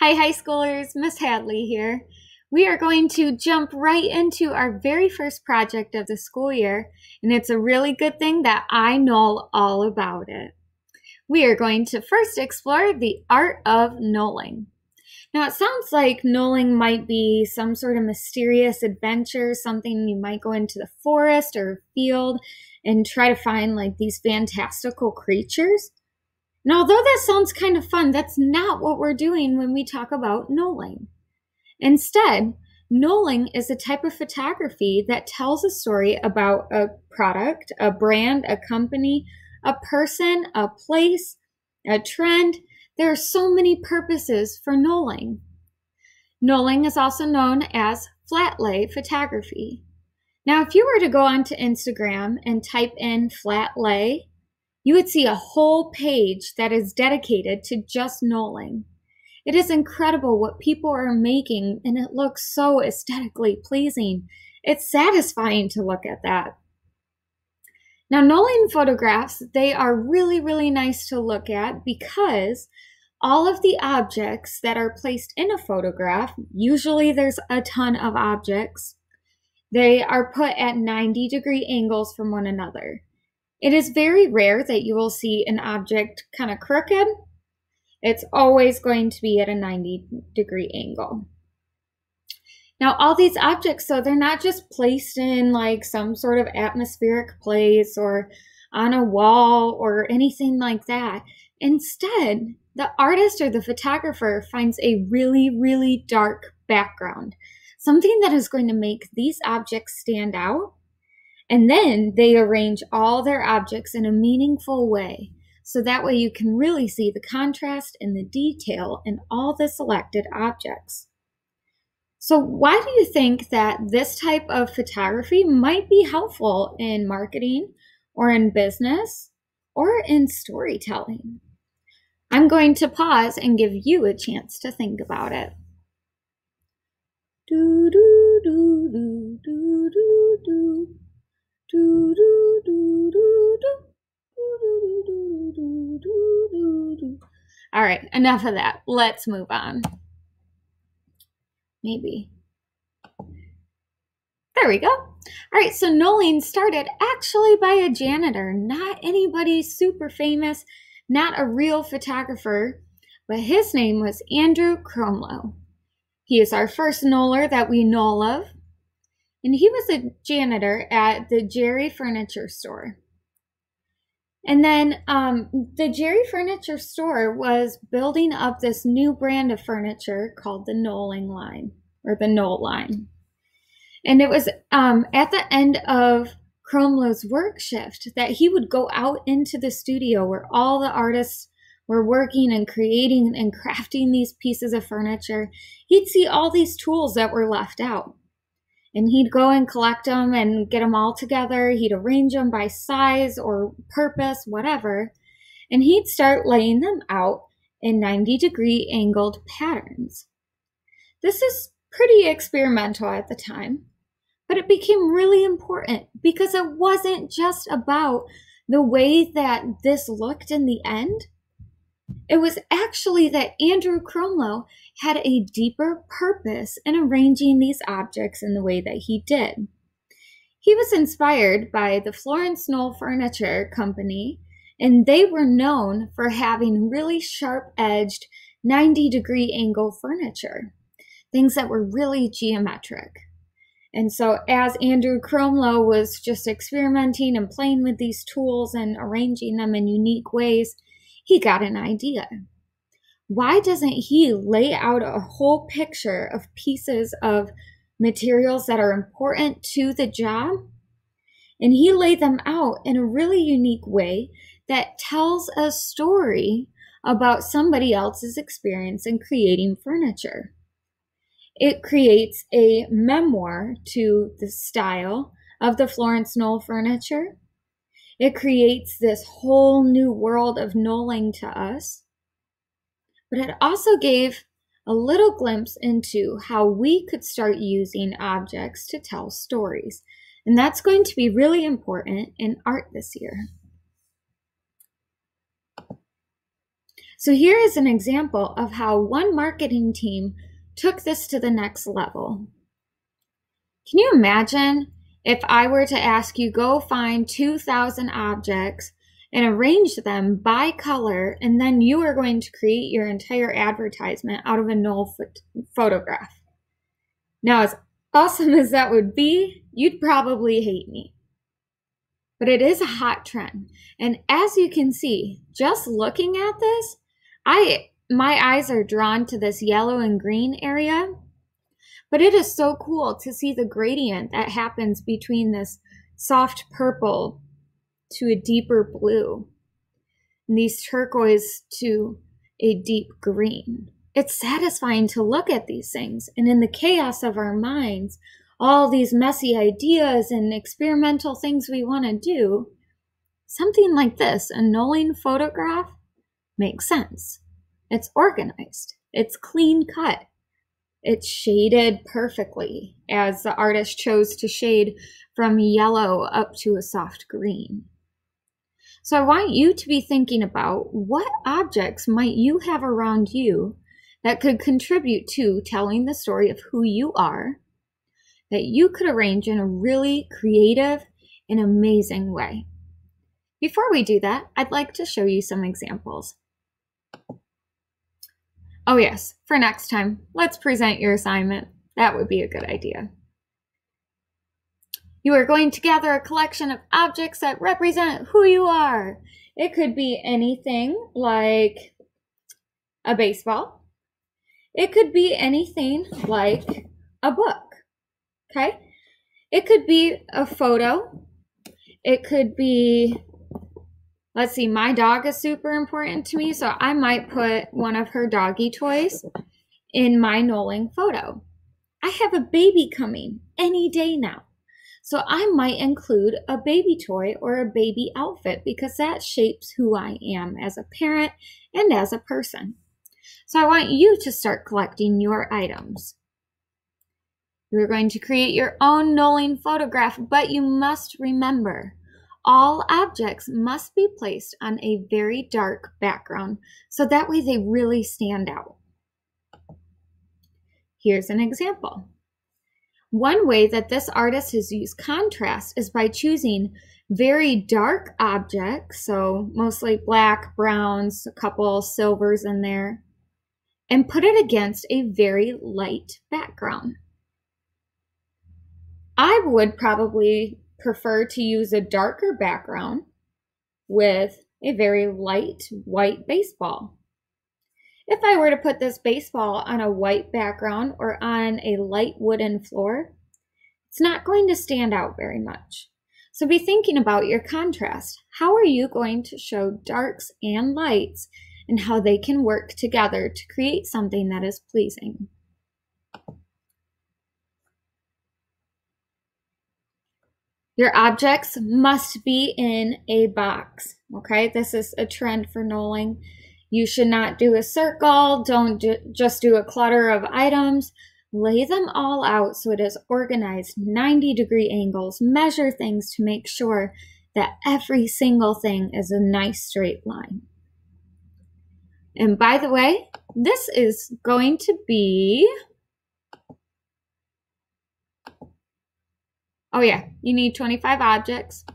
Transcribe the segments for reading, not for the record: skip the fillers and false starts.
Hi, high schoolers, Miss Hadley here. We are going to jump right into our very first project of the school year, and it's a really good thing that I know all about it. We are going to first explore the art of knolling. Now, it sounds like knolling might be some sort of mysterious adventure, something you might go into the forest or field and try to find like these fantastical creatures. And although that sounds kind of fun, that's not what we're doing when we talk about knolling. Instead, knolling is a type of photography that tells a story about a product, a brand, a company, a person, a place, a trend. There are so many purposes for knolling. Knolling is also known as flat lay photography. Now, if you were to go onto Instagram and type in flat lay, you would see a whole page that is dedicated to just knolling. It is incredible what people are making, and it looks so aesthetically pleasing. It's satisfying to look at that. Now, knolling photographs, they are really, really nice to look at because all of the objects that are placed in a photograph, usually there's a ton of objects, they are put at 90-degree angles from one another. It is very rare that you will see an object kind of crooked. It's always going to be at a 90-degree angle. Now, all these objects, so they're not just placed in like some sort of atmospheric place or on a wall or anything like that. Instead, the artist or the photographer finds a really, really dark background, something that is going to make these objects stand out. And then they arrange all their objects in a meaningful way. So that way you can really see the contrast and the detail in all the selected objects. So why do you think that this type of photography might be helpful in marketing or in business or in storytelling? I'm going to pause and give you a chance to think about it. Do, do, do, do, do, do, do. All right, enough of that. Let's move on. Maybe. There we go. All right, so knolling started actually by a janitor, not anybody super famous, not a real photographer, but his name was Andrew Cromlow. He is our first knoller that we know of. And he was a janitor at the Jerry Furniture Store. And then the Jerry Furniture Store was building up this new brand of furniture called the Knolling line, or the Knoll line. And it was at the end of Cromlow's work shift that he would go out into the studio where all the artists were working and creating and crafting these pieces of furniture. He'd see all these tools that were left out. And he'd go and collect them and get them all together. He'd arrange them by size or purpose, whatever. And he'd start laying them out in 90-degree angled patterns. This is pretty experimental at the time, but it became really important because it wasn't just about the way that this looked in the end. It was actually that Andrew Cromlow had a deeper purpose in arranging these objects in the way that he did. He was inspired by the Florence Knoll Furniture Company, and they were known for having really sharp-edged 90-degree angle furniture, things that were really geometric. And so as Andrew Cromlow was just experimenting and playing with these tools and arranging them in unique ways, he got an idea. Why doesn't he lay out a whole picture of pieces of materials that are important to the job? And he laid them out in a really unique way that tells a story about somebody else's experience in creating furniture. It creates a memoir to the style of the Florence Knoll furniture. It creates this whole new world of knolling to us. But it also gave a little glimpse into how we could start using objects to tell stories. And that's going to be really important in art this year. So here is an example of how one marketing team took this to the next level. Can you imagine if I were to ask you, go find 2,000 objects and arrange them by color, and then you are going to create your entire advertisement out of a Knoll photograph? Now, as awesome as that would be, you'd probably hate me. But it is a hot trend. And as you can see, just looking at this, my eyes are drawn to this yellow and green area. But it is so cool to see the gradient that happens between this soft purple to a deeper blue, and these turquoise to a deep green. It's satisfying to look at these things, and in the chaos of our minds, all these messy ideas and experimental things we want to do, something like this, a Knolling photograph, makes sense. It's organized. It's clean cut. It's shaded perfectly, as the artist chose to shade from yellow up to a soft green. So I want you to be thinking about what objects might you have around you that could contribute to telling the story of who you are, that you could arrange in a really creative and amazing way. Before we do that, I'd like to show you some examples. Oh yes, for next time, let's present your assignment. That would be a good idea. You are going to gather a collection of objects that represent who you are. It could be anything like a baseball. It could be anything like a book, okay? It could be a photo. It could be, let's see, my dog is super important to me, so I might put one of her doggy toys in my Knolling photo. I have a baby coming any day now, so I might include a baby toy or a baby outfit because that shapes who I am as a parent and as a person. So I want you to start collecting your items. You're going to create your own Knolling photograph, but you must remember, all objects must be placed on a very dark background, so that way they really stand out. Here's an example. One way that this artist has used contrast is by choosing very dark objects, so mostly black, browns, a couple silvers in there, and put it against a very light background. I would probably prefer to use a darker background with a very light white baseball. If I were to put this baseball on a white background or on a light wooden floor, it's not going to stand out very much. So be thinking about your contrast. How are you going to show darks and lights and how they can work together to create something that is pleasing? Your objects must be in a box, okay? This is a trend for Knolling. You should not do a circle. Don't just do a clutter of items. Lay them all out so it is organized, 90-degree angles. Measure things to make sure that every single thing is a nice straight line. And by the way, this is going to be, oh yeah, you need 25 objects.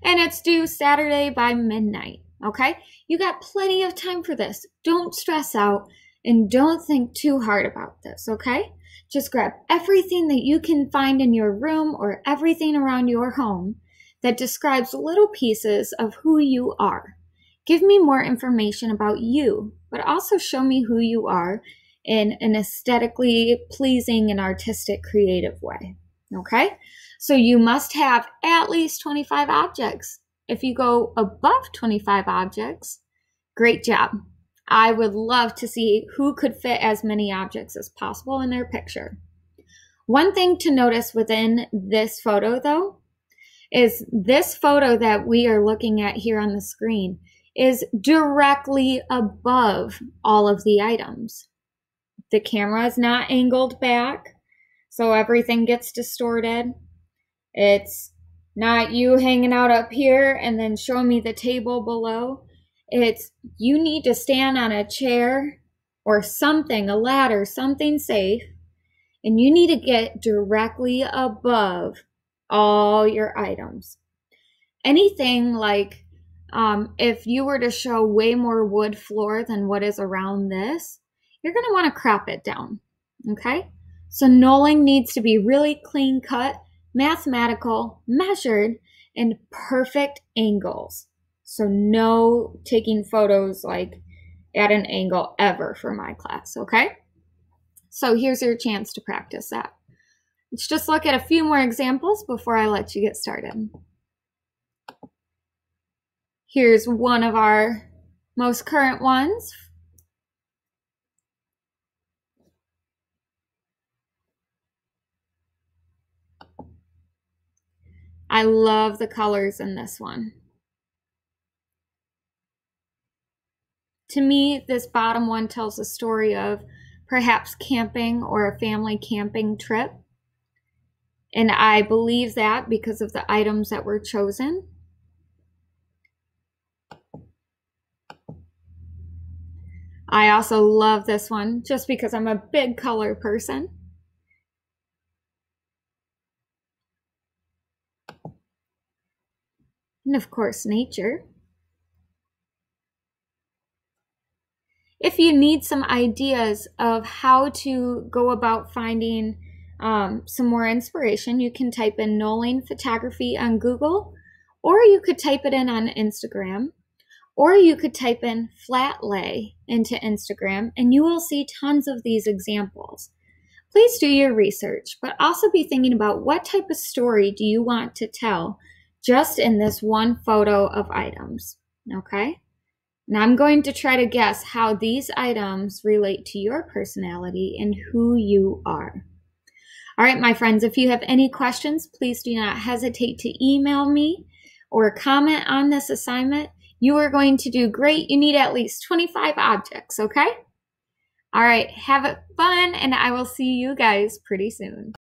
And it's due Saturday by midnight, okay? You got plenty of time for this. Don't stress out and don't think too hard about this, okay? Just grab everything that you can find in your room or everything around your home that describes little pieces of who you are. Give me more information about you, but also show me who you are in an aesthetically pleasing and artistic, creative way, okay? So you must have at least 25 objects. If you go above 25 objects, great job. I would love to see who could fit as many objects as possible in their picture. One thing to notice within this photo, though, is this photo that we are looking at here on the screen is directly above all of the items. The camera is not angled back, so everything gets distorted. It's not you hanging out up here and then showing me the table below. It's you need to stand on a chair or something, a ladder, something safe, and you need to get directly above all your items. Anything like if you were to show way more wood floor than what is around this, you're going to want to crop it down, okay? So knolling needs to be really clean cut, mathematical, measured, and perfect angles. So no taking photos like at an angle ever for my class, okay? So here's your chance to practice that. Let's just look at a few more examples before I let you get started. Here's one of our most current ones. I love the colors in this one. To me, this bottom one tells a story of perhaps camping or a family camping trip. And I believe that because of the items that were chosen. I also love this one just because I'm a big color person. And of course, nature. If you need some ideas of how to go about finding some more inspiration, you can type in Knolling Photography on Google, or you could type it in on Instagram, or you could type in flat lay into Instagram, and you will see tons of these examples. Please do your research, but also be thinking about what type of story do you want to tell just in this one photo of items, okay? Now I'm going to try to guess how these items relate to your personality and who you are. All right, my friends, if you have any questions, please do not hesitate to email me or comment on this assignment. You are going to do great. You need at least 25 objects, okay? All right, have it fun, and I will see you guys pretty soon.